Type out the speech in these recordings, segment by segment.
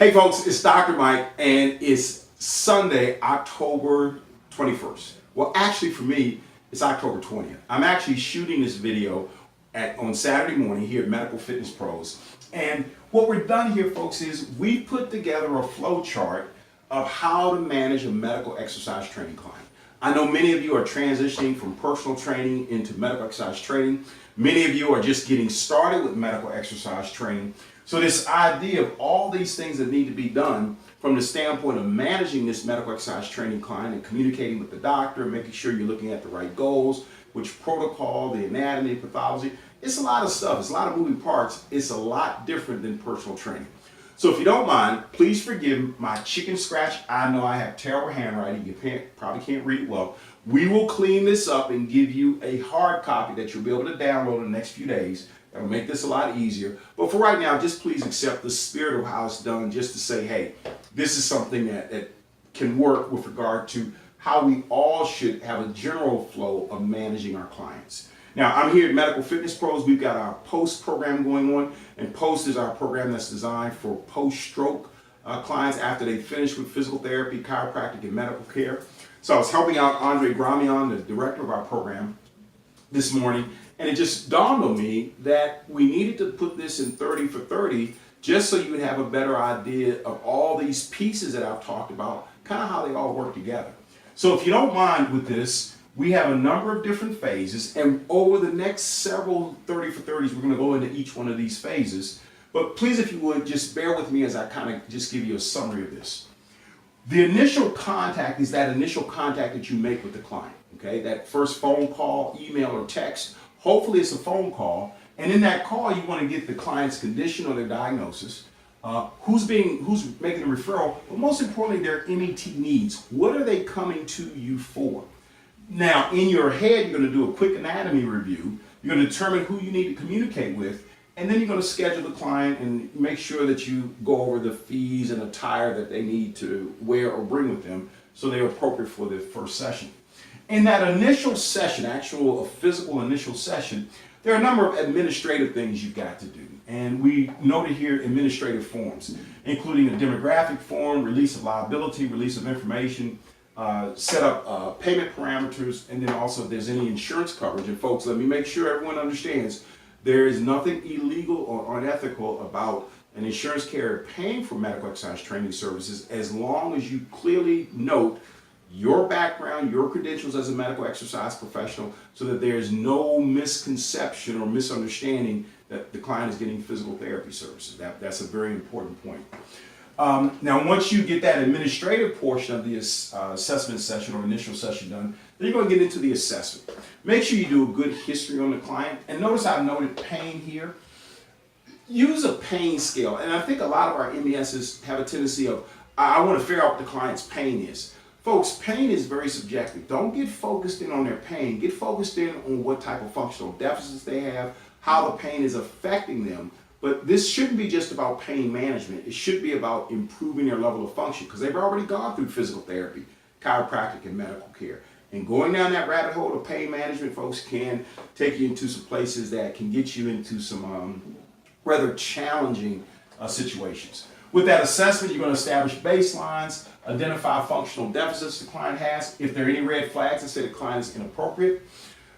Hey folks, it's Dr. Mike and it's Sunday, October 21st. Well, actually for me, it's October 20th. I'm actually shooting this video on Saturday morning here at Medical Fitness Pros. And what we've done here, folks, is we put together a flow chart of how to manage a medical exercise training client. I know many of you are transitioning from personal training into medical exercise training. Many of you are just getting started with medical exercise training. So this idea of all these things that need to be done from the standpoint of managing this medical exercise training client and communicating with the doctor, making sure you're looking at the right goals, which protocol, the anatomy, pathology, it's a lot of stuff. It's a lot of moving parts. It's a lot different than personal training. So if you don't mind, please forgive my chicken scratch. I know I have terrible handwriting. You probably can't read well. We will clean this up and give you a hard copy that you'll be able to download in the next few days. That'll make this a lot easier. But for right now, just please accept the spirit of how it's done, just to say, hey, this is something that can work with regard to how we all should have a general flow of managing our clients. Now, I'm here at Medical Fitness Pros. We've got our POST program going on, and POST is our program that's designed for post-stroke clients after they finish with physical therapy, chiropractic, and medical care. So I was helping out Andre Gramion, the director of our program, this morning, and it just dawned on me that we needed to put this in 30 for 30 just so you would have a better idea of all these pieces that I've talked about, kind of how they all work together. So if you don't mind with this, we have a number of different phases, and over the next several 30 for 30s, we're going to go into each one of these phases. But please, if you would, just bear with me as I kind of just give you a summary of this. The initial contact is that initial contact that you make with the client, okay? That first phone call, email, or text. Hopefully it's a phone call, and in that call, you want to get the client's condition or their diagnosis, who's making the referral, but most importantly, their MET needs. What are they coming to you for? Now, in your head, you're going to do a quick anatomy review. You're going to determine who you need to communicate with, and then you're going to schedule the client and make sure that you go over the fees and attire that they need to wear or bring with them so they're appropriate for the first session. In that initial session, a physical initial session, there are a number of administrative things you've got to do. And we noted here administrative forms, including a demographic form, release of liability, release of information, set up payment parameters, and then also if there's any insurance coverage. And folks, let me make sure everyone understands there is nothing illegal or unethical about an insurance carrier paying for medical exercise training services as long as you clearly note your background, your credentials as a medical exercise professional, so that there's no misconception or misunderstanding that the client is getting physical therapy services. That's a very important point. Now, once you get that administrative portion of the assessment session or initial session done, then you're going to get into the assessment. Make sure you do a good history on the client. And notice I've noted pain here. Use a pain scale. And I think a lot of our MESs have a tendency of, I want to figure out what the client's pain is. Folks, pain is very subjective. Don't get focused in on their pain. Get focused in on what type of functional deficits they have, how the pain is affecting them. But this shouldn't be just about pain management. It should be about improving their level of function, because they've already gone through physical therapy, chiropractic, and medical care. And going down that rabbit hole of pain management, folks, can take you into some places that can get you into some rather challenging situations. With that assessment, you're going to establish baselines, identify functional deficits the client has. If there are any red flags that say the client is inappropriate,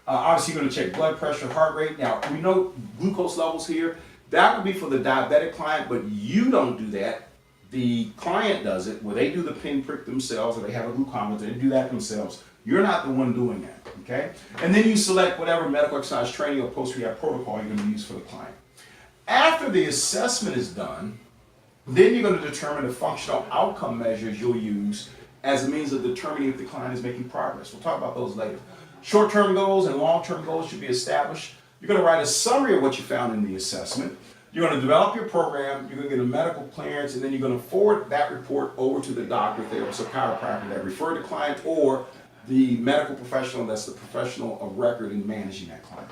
obviously you're going to check blood pressure, heart rate. Now, we know glucose levels here. That would be for the diabetic client, but you don't do that. The client does it, where they do the pinprick themselves, or they have a glucometer, they do that themselves. You're not the one doing that, okay? And then you select whatever medical exercise training or post-rehab protocol you're going to use for the client. After the assessment is done, then you're going to determine the functional outcome measures you'll use as a means of determining if the client is making progress. We'll talk about those later. Short-term goals and long-term goals should be established. You're going to write a summary of what you found in the assessment. You're going to develop your program, you're going to get a medical clearance, and then you're going to forward that report over to the doctor, therapist, or chiropractor that referred the client, or the medical professional that's the professional of record in managing that client.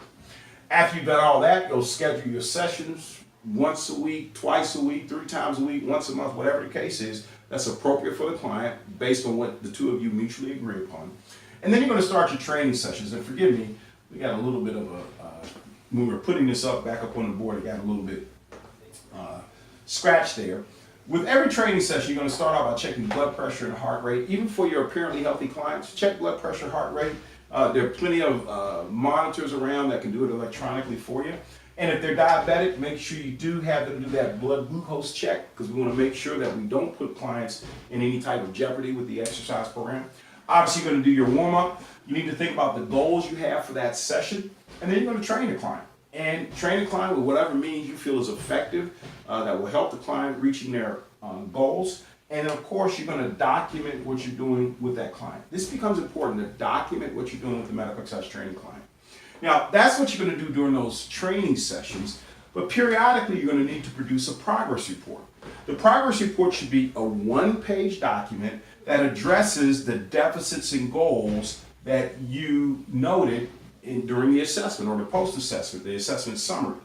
After you've done all that, you'll schedule your sessions once a week, twice a week, 3 times a week, once a month, whatever the case is, that's appropriate for the client based on what the two of you mutually agree upon. And then you're going to start your training sessions. And forgive me, we got a little bit of a, when we were putting this back up on the board, it got a little bit scratched there. With every training session, you're going to start out by checking blood pressure and heart rate. Even for your apparently healthy clients, check blood pressure, heart rate. There are plenty of monitors around that can do it electronically for you. And if they're diabetic, make sure you do have them do that blood glucose check, because we want to make sure that we don't put clients in any type of jeopardy with the exercise program. Obviously, you're going to do your warm-up. You need to think about the goals you have for that session, and then you're going to train the client. And train the client with whatever means you feel is effective that will help the client reaching their goals. And of course, you're going to document what you're doing with that client. This becomes important, to document what you're doing with the medical exercise training client. Now, that's what you're going to do during those training sessions, but periodically you're going to need to produce a progress report. The progress report should be a one-page document that addresses the deficits and goals that you noted during the assessment or the post-assessment, the assessment summary.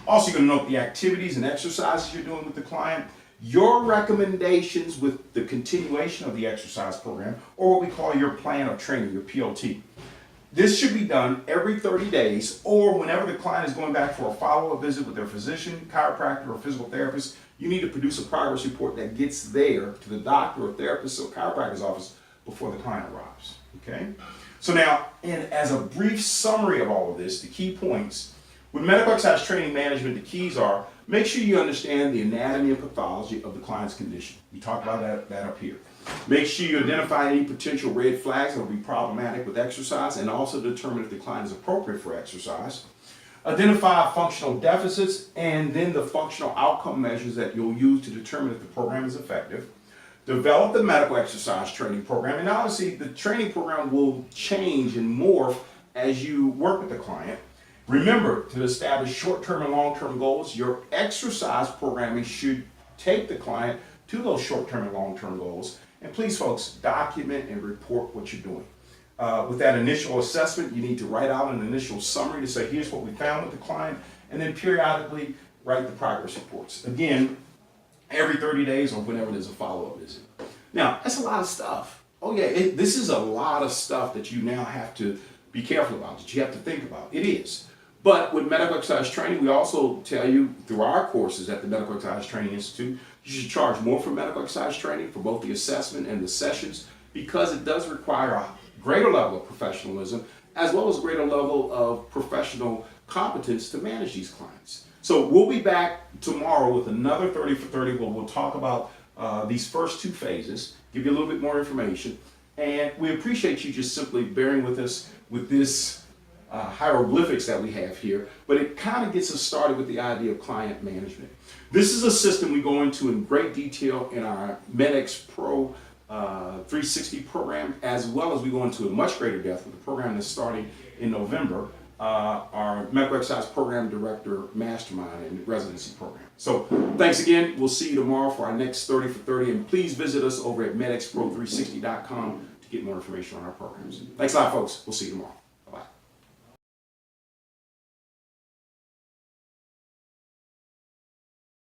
Also, you're going to note the activities and exercises you're doing with the client, your recommendations with the continuation of the exercise program, or what we call your plan of training, your POT. This should be done every 30 days or whenever the client is going back for a follow-up visit with their physician, chiropractor, or physical therapist. You need to produce a progress report that gets there to the doctor or therapist or chiropractor's office before the client arrives. Okay? So now, as a brief summary of all of this, the key points, with medical exercise training management, the keys are: make sure you understand the anatomy and pathology of the client's condition. We talked about that up here. Make sure you identify any potential red flags that will be problematic with exercise, and also determine if the client is appropriate for exercise. Identify functional deficits, and then the functional outcome measures that you'll use to determine if the program is effective. Develop the medical exercise training program, and obviously the training program will change and morph as you work with the client. Remember to establish short-term and long-term goals. Your exercise programming should take the client to those short-term and long-term goals. And please, folks, document and report what you're doing. With that initial assessment, you need to write out an initial summary to say, here's what we found with the client, and then periodically write the progress reports. Again, every 30 days or whenever there's a follow-up visit. Now, that's a lot of stuff. Oh yeah, this is a lot of stuff that you now have to be careful about, that you have to think about. It is. But with medical exercise training, we also tell you through our courses at the Medical Exercise Training Institute, you should charge more for medical exercise training for both the assessment and the sessions, because it does require a greater level of professionalism as well as a greater level of professional competence to manage these clients. So we'll be back tomorrow with another 30 for 30 where we'll talk about these first two phases, give you a little bit more information, and we appreciate you just simply bearing with us with this hieroglyphics that we have here, but it kind of gets us started with the idea of client management. This is a system we go into in great detail in our MedX Pro 360 program, as well as we go into much greater depth with the program that's starting in November, our Medical Exercise Program Director Mastermind and Residency Program. So thanks again. We'll see you tomorrow for our next 30 for 30, and please visit us over at medxpro360.com to get more information on our programs. Thanks a lot, folks. We'll see you tomorrow.